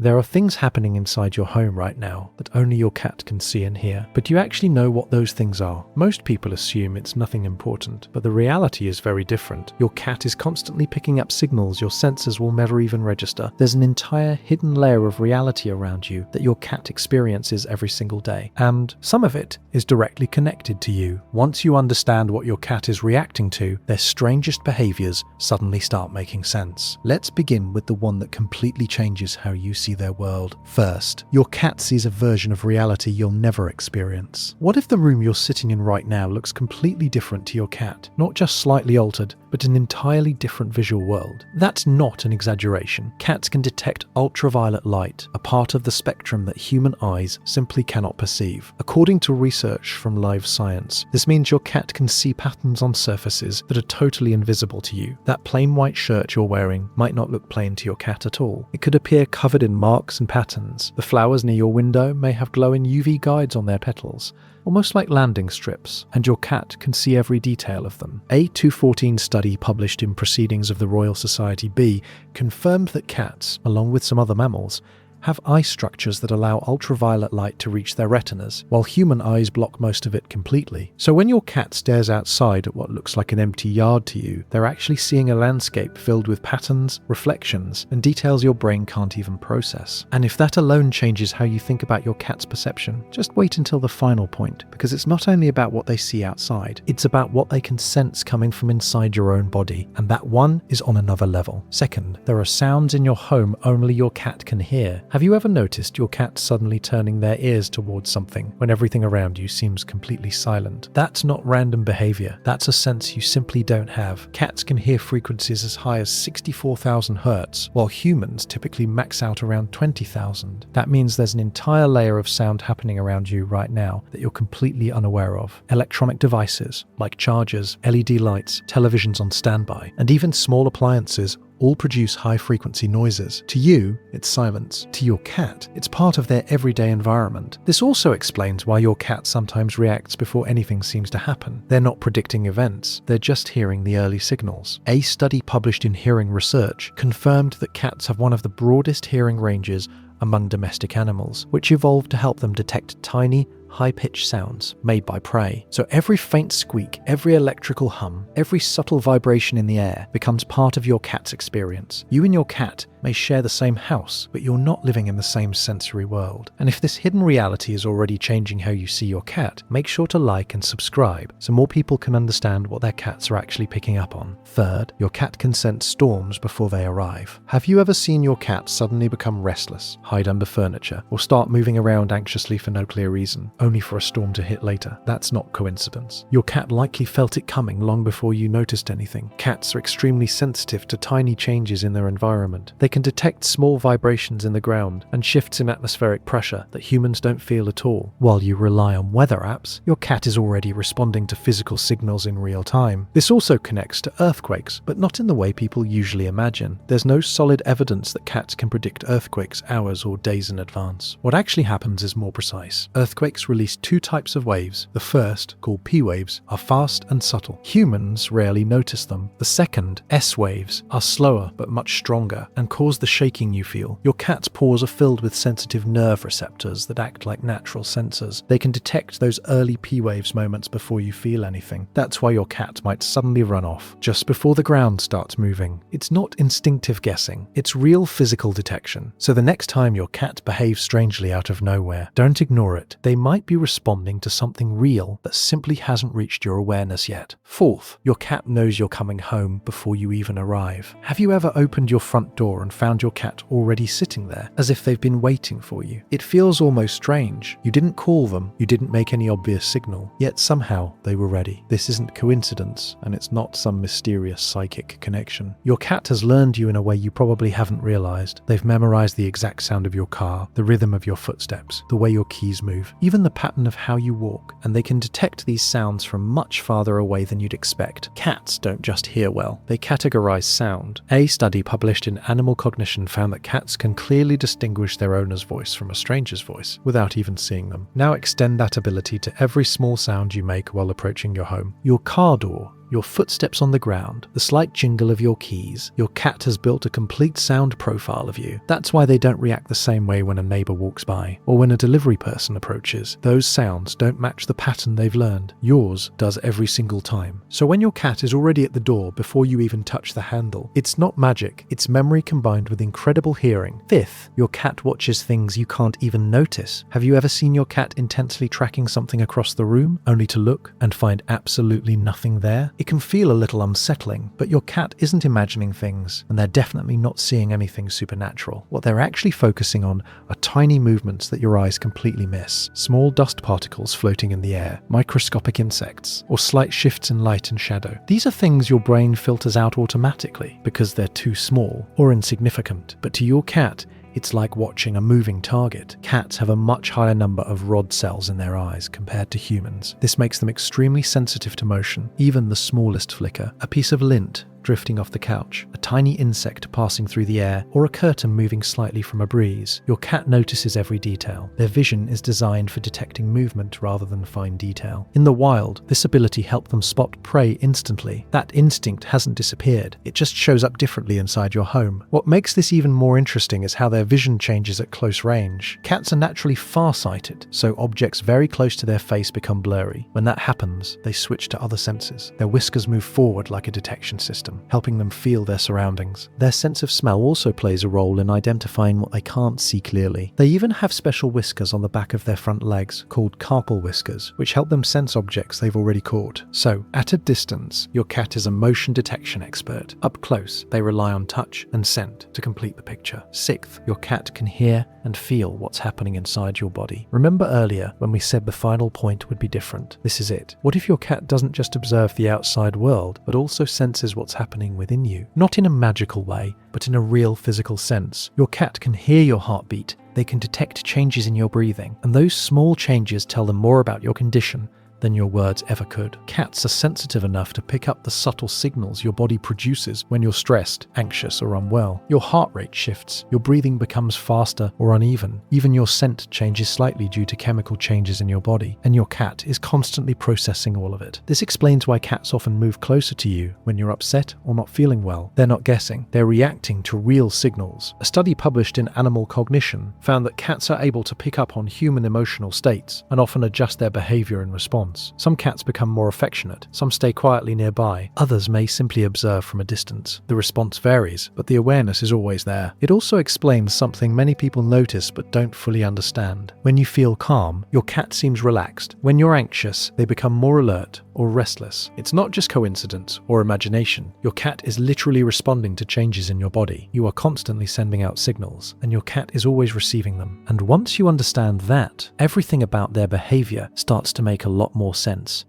There are things happening inside your home right now that only your cat can see and hear. But do you actually know what those things are? Most people assume it's nothing important, but the reality is very different. Your cat is constantly picking up signals your sensors will never even register. There's an entire hidden layer of reality around you that your cat experiences every single day. And some of it is directly connected to you. Once you understand what your cat is reacting to, their strangest behaviors suddenly start making sense. Let's begin with the one that completely changes how you see their world. First, your cat sees a version of reality you'll never experience. What if the room you're sitting in right now looks completely different to your cat? Not just slightly altered, but an entirely different visual world. That's not an exaggeration. Cats can detect ultraviolet light, a part of the spectrum that human eyes simply cannot perceive. According to research from Live Science, this means your cat can see patterns on surfaces that are totally invisible to you. That plain white shirt you're wearing might not look plain to your cat at all. It could appear covered in marks and patterns. The flowers near your window may have glowing UV guides on their petals, almost like landing strips, and your cat can see every detail of them. A 2014 study published in Proceedings of the Royal Society B confirmed that cats, along with some other mammals, have eye structures that allow ultraviolet light to reach their retinas, while human eyes block most of it completely. So when your cat stares outside at what looks like an empty yard to you, they're actually seeing a landscape filled with patterns, reflections, and details your brain can't even process. And if that alone changes how you think about your cat's perception, just wait until the final point, because it's not only about what they see outside, it's about what they can sense coming from inside your own body, and that one is on another level. Second, there are sounds in your home only your cat can hear. Have you ever noticed your cat suddenly turning their ears towards something when everything around you seems completely silent? That's not random behavior. That's a sense you simply don't have. Cats can hear frequencies as high as 64,000 hertz, while humans typically max out around 20,000. That means there's an entire layer of sound happening around you right now that you're completely unaware of. Electronic devices like chargers, LED lights, televisions on standby, and even small appliances all produce high-frequency noises. To you, it's silence. To your cat, it's part of their everyday environment. This also explains why your cat sometimes reacts before anything seems to happen. They're not predicting events, they're just hearing the early signals. A study published in Hearing Research confirmed that cats have one of the broadest hearing ranges among domestic animals, which evolved to help them detect tiny, high-pitched sounds made by prey. So every faint squeak, every electrical hum, every subtle vibration in the air becomes part of your cat's experience. You and your cat may share the same house, but you're not living in the same sensory world. And if this hidden reality is already changing how you see your cat, make sure to like and subscribe so more people can understand what their cats are actually picking up on. Third, your cat can sense storms before they arrive. Have you ever seen your cat suddenly become restless, hide under furniture, or start moving around anxiously for no clear reason, only for a storm to hit later? That's not coincidence. Your cat likely felt it coming long before you noticed anything. Cats are extremely sensitive to tiny changes in their environment. They can detect small vibrations in the ground and shifts in atmospheric pressure that humans don't feel at all. While you rely on weather apps, your cat is already responding to physical signals in real time. This also connects to earthquakes, but not in the way people usually imagine. There's no solid evidence that cats can predict earthquakes hours or days in advance. What actually happens is more precise. Earthquakes release two types of waves. The first, called P waves, are fast and subtle. Humans rarely notice them. The second, S waves, are slower but much stronger and cause the shaking you feel. Your cat's paws are filled with sensitive nerve receptors that act like natural sensors. They can detect those early P waves moments before you feel anything. That's why your cat might suddenly run off just before the ground starts moving. It's not instinctive guessing, it's real physical detection. So the next time your cat behaves strangely out of nowhere, don't ignore it. They might be responding to something real that simply hasn't reached your awareness yet. Fourth, your cat knows you're coming home before you even arrive. Have you ever opened your front door and found your cat already sitting there, as if they've been waiting for you? It feels almost strange. You didn't call them, you didn't make any obvious signal, yet somehow they were ready. This isn't coincidence, and it's not some mysterious psychic connection. Your cat has learned you in a way you probably haven't realized. They've memorized the exact sound of your car, the rhythm of your footsteps, the way your keys move, even the pattern of how you walk, and they can detect these sounds from much farther away than you'd expect. Cats don't just hear well, they categorize sound. A study published in Animal Cognition found that cats can clearly distinguish their owner's voice from a stranger's voice without even seeing them. Now extend that ability to every small sound you make while approaching your home. Your car door your footsteps on the ground, the slight jingle of your keys. Your cat has built a complete sound profile of you. That's why they don't react the same way when a neighbor walks by, or when a delivery person approaches. Those sounds don't match the pattern they've learned. Yours does every single time. So when your cat is already at the door before you even touch the handle, it's not magic, it's memory combined with incredible hearing. Fifth, your cat watches things you can't even notice. Have you ever seen your cat intensely tracking something across the room, only to look and find absolutely nothing there? It can feel a little unsettling, but your cat isn't imagining things, and they're definitely not seeing anything supernatural. What they're actually focusing on are tiny movements that your eyes completely miss. Small dust particles floating in the air, microscopic insects, or slight shifts in light and shadow. These are things your brain filters out automatically because they're too small or insignificant. But to your cat, it's like watching a moving target. Cats have a much higher number of rod cells in their eyes compared to humans. This makes them extremely sensitive to motion, even the smallest flicker. A piece of lint drifting off the couch, a tiny insect passing through the air, or a curtain moving slightly from a breeze. Your cat notices every detail. Their vision is designed for detecting movement rather than fine detail. In the wild, this ability helped them spot prey instantly. That instinct hasn't disappeared. It just shows up differently inside your home. What makes this even more interesting is how their vision changes at close range. Cats are naturally far-sighted, so objects very close to their face become blurry. When that happens, they switch to other senses. Their whiskers move forward like a detection system, helping them feel their surroundings. Their sense of smell also plays a role in identifying what they can't see clearly. They even have special whiskers on the back of their front legs, called carpal whiskers, which help them sense objects they've already caught. So, at a distance, your cat is a motion detection expert. Up close, they rely on touch and scent to complete the picture. Sixth, your cat can hear and feel what's happening inside your body. Remember earlier when we said the final point would be different? This is it. What if your cat doesn't just observe the outside world, but also senses what's happening within you? Not in a magical way, but in a real physical sense. Your cat can hear your heartbeat, they can detect changes in your breathing, and those small changes tell them more about your condition than your words ever could. Cats are sensitive enough to pick up the subtle signals your body produces when you're stressed, anxious, or unwell. Your heart rate shifts, your breathing becomes faster or uneven, even your scent changes slightly due to chemical changes in your body, and your cat is constantly processing all of it. This explains why cats often move closer to you when you're upset or not feeling well. They're not guessing, they're reacting to real signals. A study published in Animal Cognition found that cats are able to pick up on human emotional states and often adjust their behavior in response. Some cats become more affectionate, some stay quietly nearby, others may simply observe from a distance. The response varies, but the awareness is always there. It also explains something many people notice but don't fully understand. When you feel calm, your cat seems relaxed. When you're anxious, they become more alert or restless. It's not just coincidence or imagination. Your cat is literally responding to changes in your body. You are constantly sending out signals, and your cat is always receiving them. And once you understand that, everything about their behavior starts to make a lot more sense.